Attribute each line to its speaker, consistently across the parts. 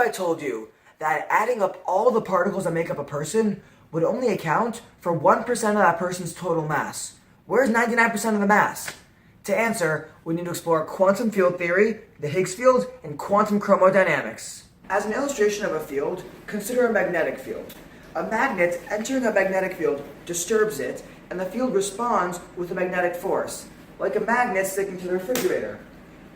Speaker 1: I told you that adding up all the particles that make up a person would only account for 1% of that person's total mass? Where's 99% of the mass? To answer, we need to explore quantum field theory, the Higgs field, and quantum chromodynamics. As an illustration of a field, consider a magnetic field. A magnet entering a magnetic field disturbs it, and the field responds with a magnetic force, like a magnet sticking to the refrigerator.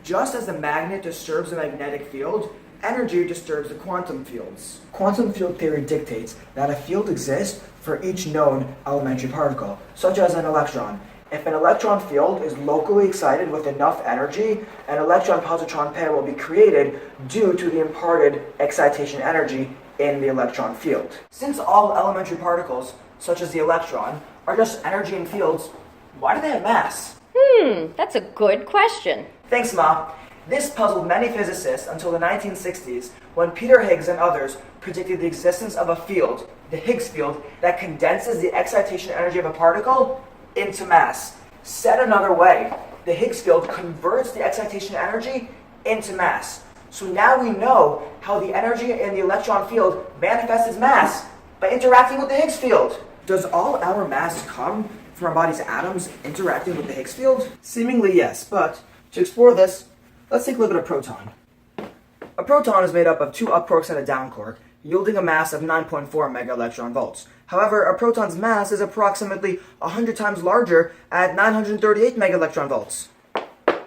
Speaker 1: Just as the magnet disturbs the magnetic field, energy disturbs the quantum fields. Quantum field theory dictates that a field exists for each known elementary particle, such as an electron. If an electron field is locally excited with enough energy, an electron-positron pair will be created due to the imparted excitation energy in the electron field. Since all elementary particles, such as the electron, are just energy in fields, why do they have mass?
Speaker 2: That's a good question.
Speaker 1: Thanks, Ma. This puzzled many physicists until the 1960s, when Peter Higgs and others predicted the existence of a field, the Higgs field, that condenses the excitation energy of a particle into mass. Said another way, the Higgs field converts the excitation energy into mass. So now we know how the energy in the electron field manifests as mass by interacting with the Higgs field. Does all our mass come from our body's atoms interacting with the Higgs field? Seemingly yes, but to explore this, let's take a look at a proton. A proton is made up of two up quarks and a down quark, yielding a mass of 9.4 megaelectron volts. However, a proton's mass is approximately 100 times larger at 938 megaelectron volts.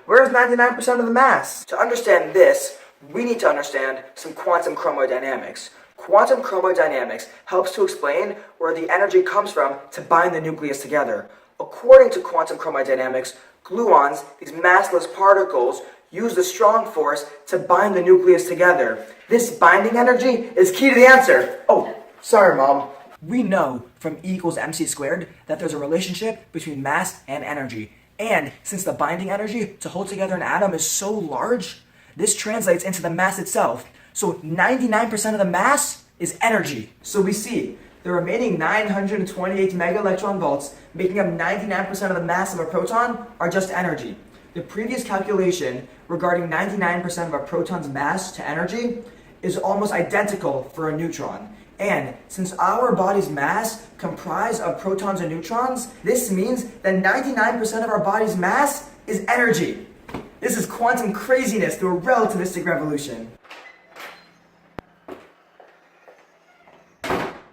Speaker 1: Where's 99% of the mass? To understand this, we need to understand some quantum chromodynamics. Quantum chromodynamics helps to explain where the energy comes from to bind the nucleus together. According to quantum chromodynamics, gluons, these massless particles, use the strong force to bind the nucleus together. This binding energy is key to the answer. Oh, sorry, Mom. We know from E equals mc squared that there's a relationship between mass and energy. And since the binding energy to hold together an atom is so large, this translates into the mass itself. So 99% of the mass is energy. So we see the remaining 928 megaelectron volts, making up 99% of the mass of a proton, are just energy. The previous calculation regarding 99% of a proton's mass to energy is almost identical for a neutron. And since our body's mass comprised of protons and neutrons, this means that 99% of our body's mass is energy. This is quantum craziness through a relativistic revolution.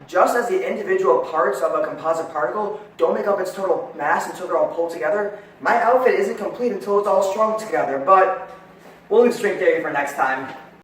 Speaker 1: Just as the individual parts of a composite particle don't make up its total mass until they're all pulled together, my outfit isn't complete until it's all strung together, but we'll leave string theory for next time.